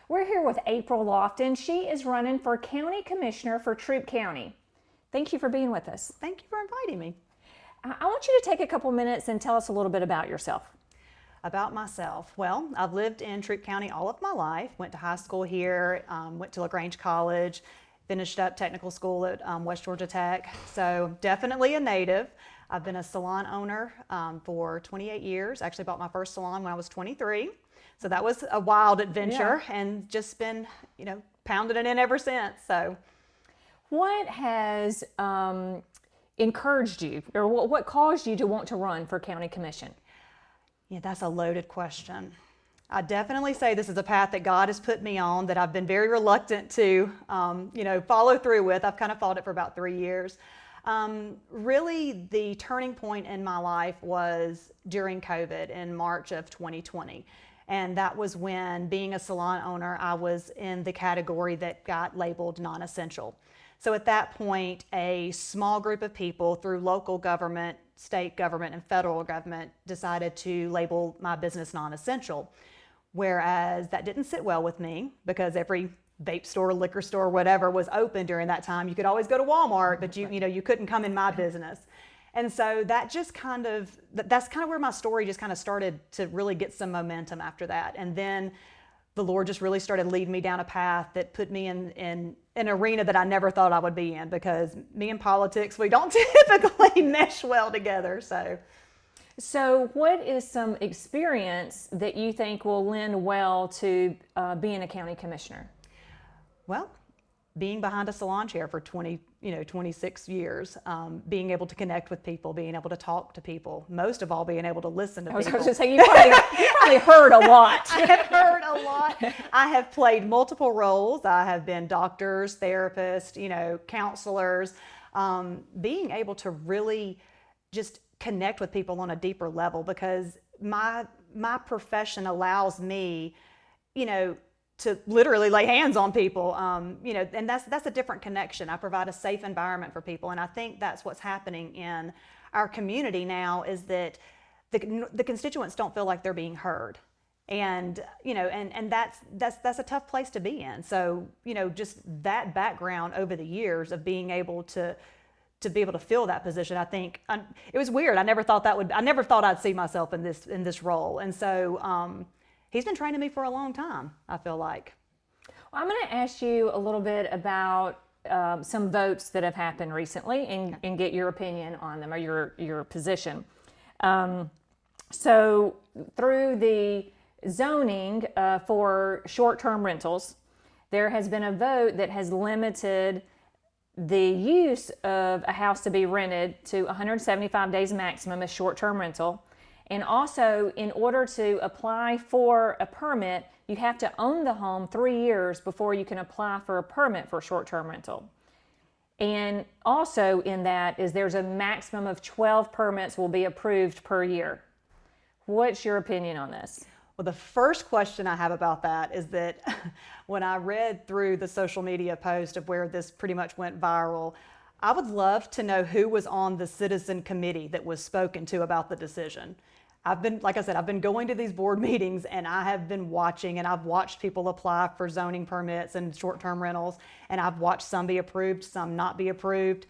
We're here with April Loftin. She is running for County Commissioner for Troup County. Thank you for being with us. Thank you for inviting me. I want you to take a couple minutes and tell us a little bit about yourself. About myself, well, I've lived in Troup County all of my life. Went to high school here, went to LaGrange College, finished up technical school at West Georgia Tech. So definitely a native. I've been a salon owner for 28 years. Actually bought my first salon when I was 23. So that was a wild adventure, and just been, pounding it in ever since. So, what has encouraged you, or what caused you to want to run for County Commission? Yeah, that's a loaded question. I definitely say this is a path that God has put me on that I've been very reluctant to, follow through with. I've kind of fought it for about 3 years. Really, the turning point in my life was during COVID in March of 2020. And that was when, being a salon owner, I was in the category that got labeled non-essential. So at that point, a small group of people through local government, state government, and federal government decided to label my business non-essential. Whereas that didn't sit well with me, because every vape store, liquor store, whatever was open during that time. You could always go to Walmart, but you couldn't come in my business. And so that just that's kind of where my story just kind of started to really get some momentum after that. And then the Lord just really started leading me down a path that put me in an arena that I never thought I would be in, because me and politics, we don't typically mesh well together. So what is some experience that you think will lend well to being a county commissioner? Well, being behind a salon chair for 26 years, being able to connect with people, being able to talk to people, most of all, being able to listen to people. I was going to say, you probably heard a lot. I have heard a lot. I have played multiple roles. I have been doctors, therapists, counselors, being able to really just connect with people on a deeper level, because my profession allows me, to literally lay hands on people, and that's a different connection. I provide a safe environment for people, and I think that's what's happening in our community now, is that the constituents don't feel like they're being heard, and that's a tough place to be in. So just that background over the years of being able to be able to fill that position, I think it was weird. I never thought I'd see myself in this role, and so. He's been training me for a long time, I feel like. Well, I'm going to ask you a little bit about some votes that have happened recently, and get your opinion on them, or your position. So through the zoning for short-term rentals, there has been a vote that has limited the use of a house to be rented to 175 days maximum as short-term rental. And also, in order to apply for a permit, you have to own the home 3 years before you can apply for a permit for short-term rental. And also in that is there's a maximum of 12 permits will be approved per year. What's your opinion on this? Well, the first question I have about that is that when I read through the social media post of where this pretty much went viral, I would love to know who was on the citizen committee that was spoken to about the decision. I've been going to these board meetings, and I have been watching, and I've watched people apply for zoning permits and short-term rentals, and I've watched some be approved, some not be approved.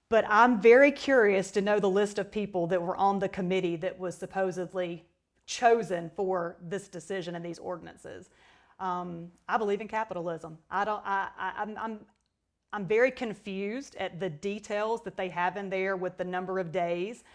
But I'm very curious to know the list of people that were on the committee that was supposedly chosen for this decision and these ordinances. I believe in capitalism. I'm very confused at the details that they have in there with the number of days.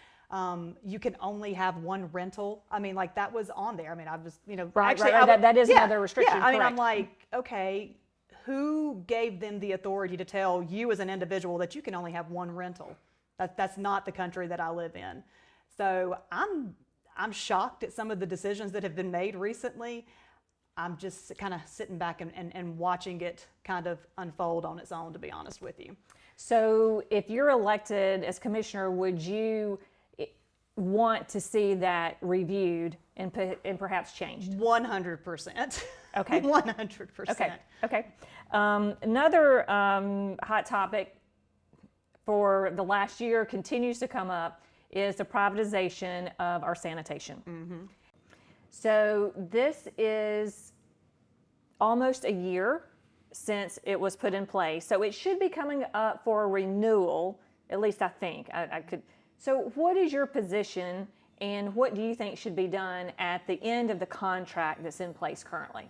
You can only have one rental. I mean, like, that was on there. I mean, I was, Right. That is another restriction. Yeah, I mean, correct. I'm like, okay, who gave them the authority to tell you as an individual that you can only have one rental? That's not the country that I live in. So I'm shocked at some of the decisions that have been made recently. I'm just kind of sitting back and watching it kind of unfold on its own, to be honest with you. So if you're elected as commissioner, would you want to see that reviewed and perhaps changed? 100%. Okay. 100%. Okay. Another hot topic for the last year continues to come up is the privatization of our sanitation. Mm-hmm. So this is almost a year since it was put in place. So it should be coming up for a renewal, at least I think. I could. So what is your position and what do you think should be done at the end of the contract that's in place currently?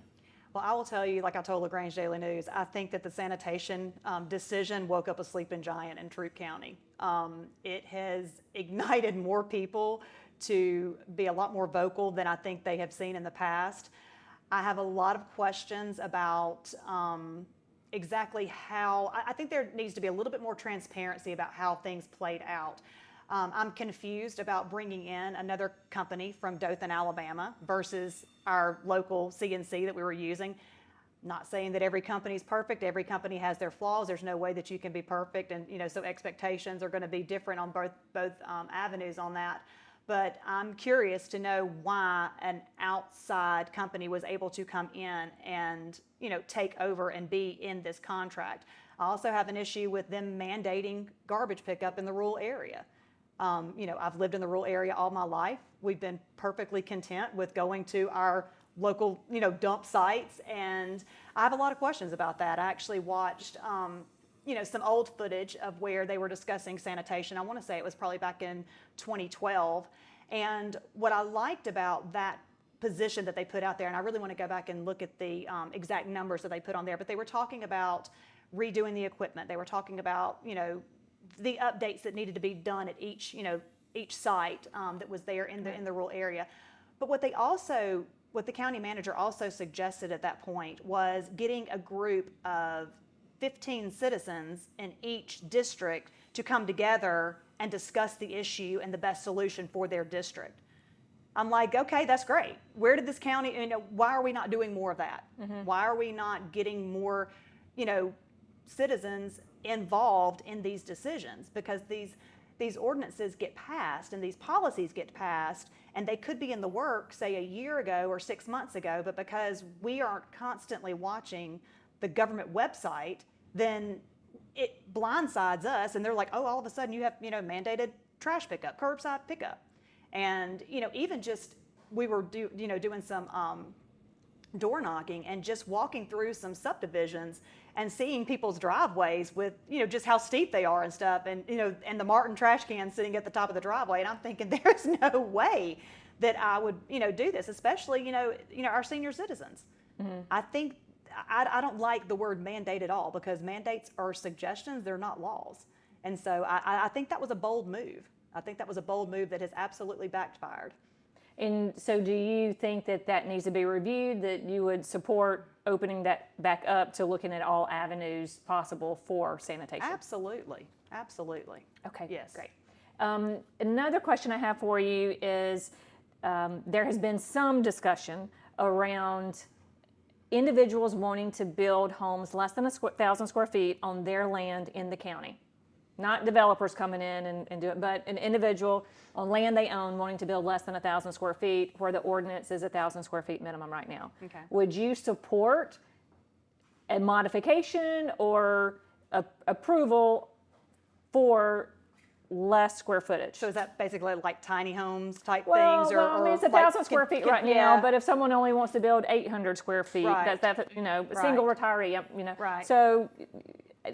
Well, I will tell you, like I told LaGrange Daily News, I think that the sanitation decision woke up a sleeping giant in Troup County. It has ignited more people to be a lot more vocal than I think they have seen in the past. I have a lot of questions about exactly how, I think there needs to be a little bit more transparency about how things played out. I'm confused about bringing in another company from Dothan, Alabama versus our local CNC that we were using. Not saying that every company is perfect. Every company has their flaws. There's no way that you can be perfect. And, so expectations are going to be different on both avenues on that. But I'm curious to know why an outside company was able to come in and, take over and be in this contract. I also have an issue with them mandating garbage pickup in the rural area. I've lived in the rural area all my life. We've been perfectly content with going to our local, dump sites. And I have a lot of questions about that. I actually watched, some old footage of where they were discussing sanitation. I want to say it was probably back in 2012. And what I liked about that position that they put out there, and I really want to go back and look at the exact numbers that they put on there, but they were talking about redoing the equipment. They were talking about, the updates that needed to be done at each site that was there in the rural area. But what the county manager also suggested at that point was getting a group of 15 citizens in each district to come together and discuss the issue and the best solution for their district. I'm like, okay, that's great. Where did this county, why are we not doing more of that? Mm-hmm. Why are we not getting more, citizens involved in these decisions? Because these ordinances get passed and these policies get passed and they could be in the work, say, a year ago or 6 months ago, but because we aren't constantly watching the government website, then it blindsides us and they're like, oh, all of a sudden you have, mandated trash pickup, curbside pickup. And, even just, we were doing some door knocking and just walking through some subdivisions and seeing people's driveways with, just how steep they are and stuff, and, and the Martin trash can sitting at the top of the driveway. And I'm thinking, there's no way that I would, do this, especially, our senior citizens. Mm-hmm. I think, I don't like the word mandate at all, because mandates are suggestions, they're not laws. And so I think that was a bold move. I think that was a bold move that has absolutely backfired. And so do you think that needs to be reviewed, that you would support opening that back up to looking at all avenues possible for sanitation? Absolutely. Absolutely. Okay, yes. Great. Another question I have for you is there has been some discussion around individuals wanting to build homes less than 1,000 square feet on their land in the county. Not developers coming in and do it, but an individual on land they own wanting to build less than 1,000 square feet, where the ordinance is 1,000 square feet minimum right now. Okay. Would you support a modification or approval for less square footage? So is that basically like tiny homes type things? Well, I mean, it's 1,000 square feet right now, but if someone only wants to build 800 square feet, right. that's single retiree, Right. So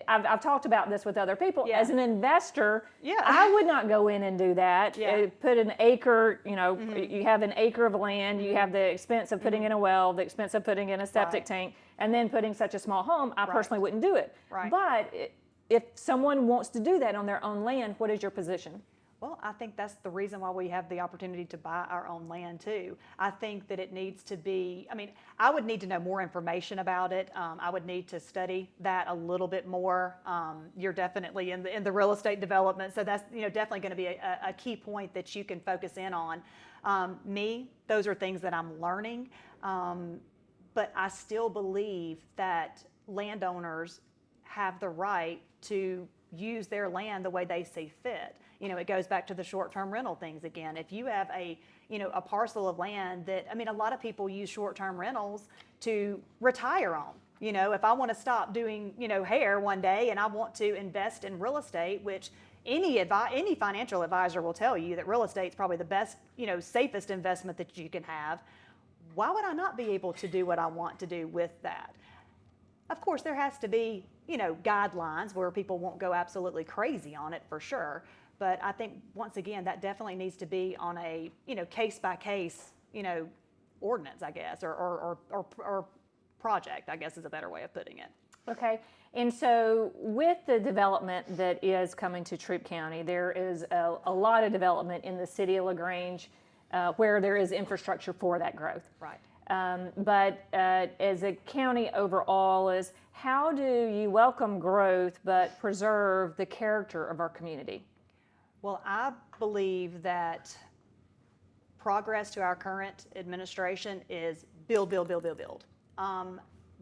I've talked about this with other people. Yeah. As an investor, yeah. I would not go in and do that. Yeah. Put an acre, Mm-hmm. you have an acre of land, you have the expense of putting in a well, the expense of putting in a septic Right. tank, and then putting such a small home. I Right. personally wouldn't do it. Right. But if someone wants to do that on their own land, what is your position? Well, I think that's the reason why we have the opportunity to buy our own land too. I think that it needs to be, I would need to know more information about it. I would need to study that a little bit more. You're definitely in the real estate development, so that's definitely going to be a key point that you can focus in on. Those are things that I'm learning, but I still believe that landowners have the right to use their land the way they see fit. It goes back to the short-term rental things again. If you have a parcel of land that, a lot of people use short-term rentals to retire on. If I want to stop doing, hair one day and I want to invest in real estate, which any financial advisor will tell you that real estate is probably the best, safest investment that you can have. why would I not be able to do what I want to do with that? Of course, there has to be, guidelines where people won't go absolutely crazy on it for sure. But I think, once again, that definitely needs to be on a, case by case, ordinance, I guess, or project, I guess is a better way of putting it. Okay, and so with the development that is coming to Troup County, there is a lot of development in the city of LaGrange where there is infrastructure for that growth. Right. But as a county overall, is how do you welcome growth but preserve the character of our community? Well, I believe that progress to our current administration is build, build, build, build, build.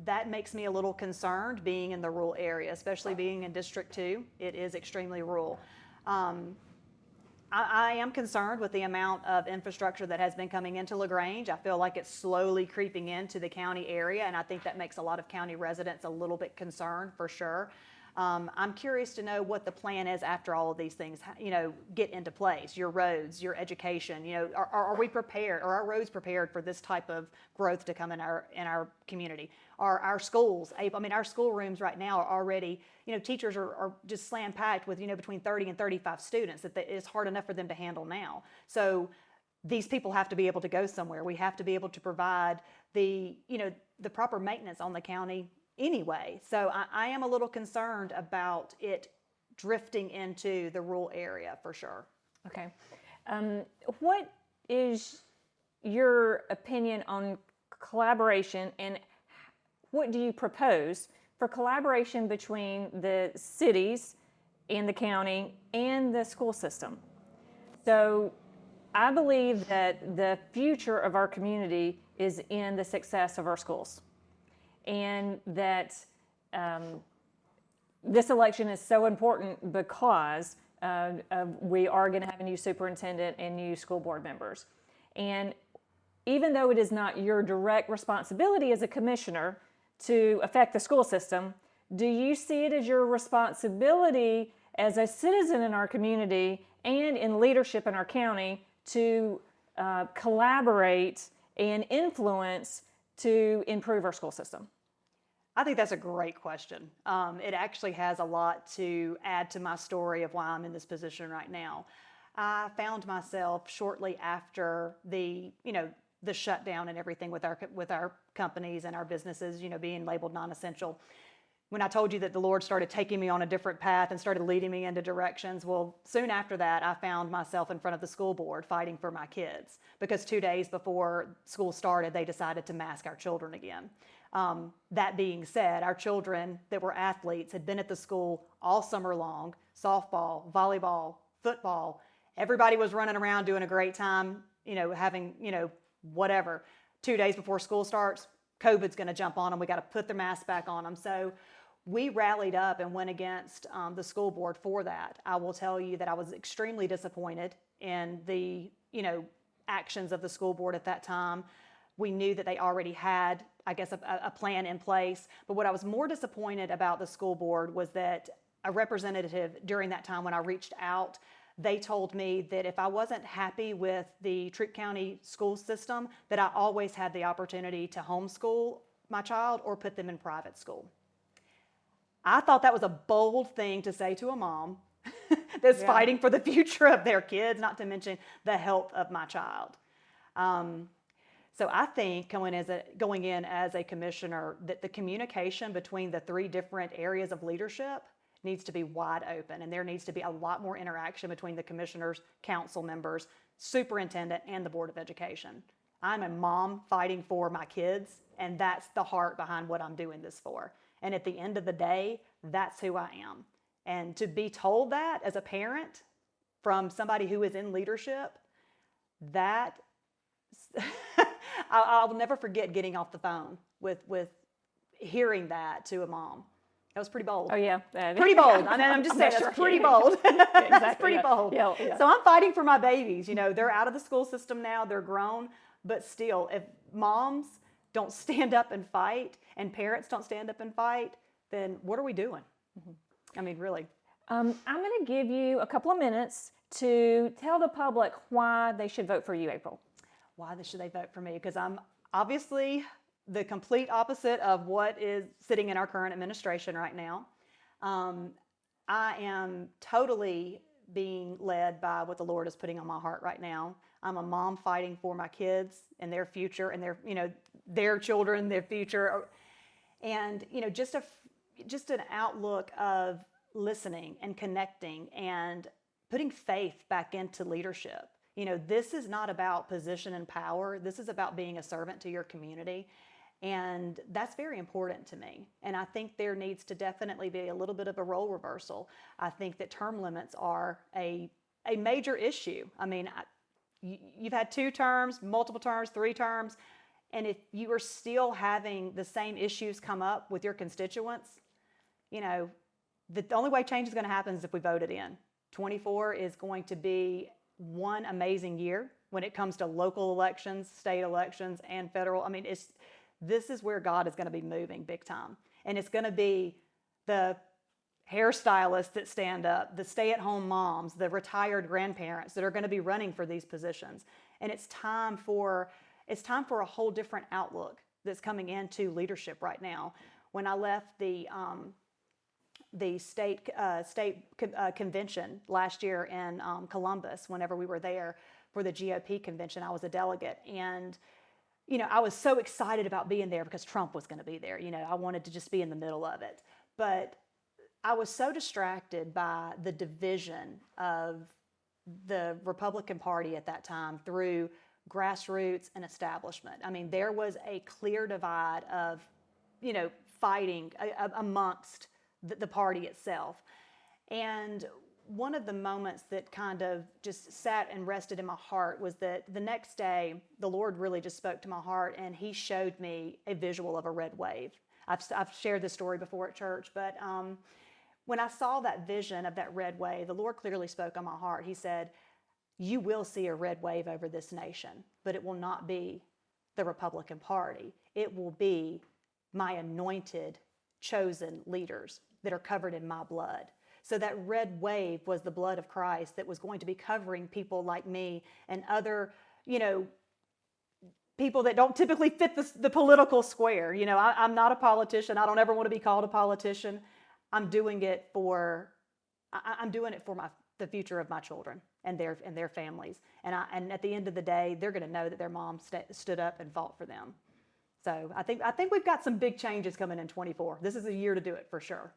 That makes me a little concerned being in the rural area, especially being in District 2. It is extremely rural. I am concerned with the amount of infrastructure that has been coming into LaGrange. I feel like it's slowly creeping into the county area, and I think that makes a lot of county residents a little bit concerned for sure. I'm curious to know what the plan is after all of these things, get into place. Your roads, your education, are we prepared? Are our roads prepared for this type of growth to come in our community? Are our schools able? I mean, our schoolrooms right now are already, teachers are just slam packed with, between 30 and 35 students that it's hard enough for them to handle now. So these people have to be able to go somewhere. We have to be able to provide the proper maintenance on the county anyway. So I am a little concerned about it drifting into the rural area for sure. Okay. What is your opinion on collaboration, and what do you propose for collaboration between the cities and the county and the school system? So I believe that the future of our community is in the success of our schools. And that this election is so important because we are going to have a new superintendent and new school board members. And even though it is not your direct responsibility as a commissioner to affect the school system, do you see it as your responsibility as a citizen in our community and in leadership in our county to collaborate and influence to improve our school system? I think that's a great question. It actually has a lot to add to my story of why I'm in this position right now. I found myself shortly after the shutdown and everything with our companies and our businesses, being labeled non-essential. When I told you that the Lord started taking me on a different path and started leading me into directions, well, soon after that, I found myself in front of the school board fighting for my kids because 2 days before school started, they decided to mask our children again. That being said, our children that were athletes had been at the school all summer long, softball, volleyball, football. Everybody was running around doing a great time, having, whatever. 2 days before school starts, COVID's going to jump on them. We got to put their masks back on them. So we rallied up and went against the school board for that. I will tell you that I was extremely disappointed in the, actions of the school board at that time. We knew that they already had, I guess, a plan in place. But what I was more disappointed about the school board was that a representative during that time when I reached out, they told me that if I wasn't happy with the Troup County school system, that I always had the opportunity to homeschool my child or put them in private school. I thought that was a bold thing to say to a mom that's fighting for the future of their kids, not to mention the health of my child. So I think going in as a commissioner, that the communication between the 3 different areas of leadership needs to be wide open, and there needs to be a lot more interaction between the commissioners, council members, superintendent, and the Board of Education. I'm a mom fighting for my kids, and that's the heart behind what I'm doing this for. And at the end of the day, that's who I am. And to be told that as a parent from somebody who is in leadership, that I'll never forget getting off the phone with hearing that to a mom. That was pretty bold. Oh, yeah. Pretty bold. I mean, I'm just saying, that's pretty bold. That's pretty bold. Yeah. So I'm fighting for my babies. They're out of the school system now. They're grown. But still, if moms don't stand up and fight and parents don't stand up and fight, then what are we doing? Mm-hmm. I mean, really. I'm going to give you a couple of minutes to tell the public why they should vote for you, April. Why should they vote for me? Because I'm Obviously, the complete opposite of what is sitting in our current administration right now. I am totally being led by what the Lord is putting on my heart right now. I'm a mom fighting for my kids and their future and their children, their future. And, just an outlook of listening and connecting and putting faith back into leadership. This is not about position and power. This is about being a servant to your community. And that's very important to me. And I think there needs to definitely be a little bit of a role reversal. I think that term limits are a major issue. I mean, you've had 2 terms, multiple terms, 3 terms, and if you are still having the same issues come up with your constituents, the only way change is going to happen is if we vote it in. 24 is going to be one amazing year when it comes to local elections, state elections, and federal. I mean, this is where God is going to be moving big time. And it's going to be the hairstylists that stand up, the stay-at-home moms, the retired grandparents that are going to be running for these positions. And it's time for a whole different outlook that's coming into leadership right now. When I left the state convention last year in Columbus, whenever we were there for the GOP convention, I was a delegate. And I was so excited about being there because Trump was going to be there. I wanted to just be in the middle of it. But I was so distracted by the division of the Republican Party at that time through grassroots and establishment. I mean, there was a clear divide of, fighting amongst the party itself. And one of the moments that kind of just sat and rested in my heart was that the next day, the Lord really just spoke to my heart, and He showed me a visual of a red wave. I've shared this story before at church, but when I saw that vision of that red wave, the Lord clearly spoke on my heart. He said, "You will see a red wave over this nation, but it will not be the Republican Party. It will be my anointed, chosen leaders that are covered in my blood." So that red wave was the blood of Christ that was going to be covering people like me and other, people that don't typically fit the political square. I'm not a politician. I don't ever want to be called a politician. I'm doing it for the future of my children and their families. And at the end of the day, they're going to know that their mom stood up and fought for them. So I think we've got some big changes coming in 24. This is a year to do it for sure.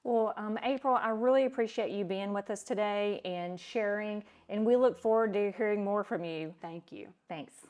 Well, April, I really appreciate you being with us today and sharing, and we look forward to hearing more from you. Thank you. Thanks.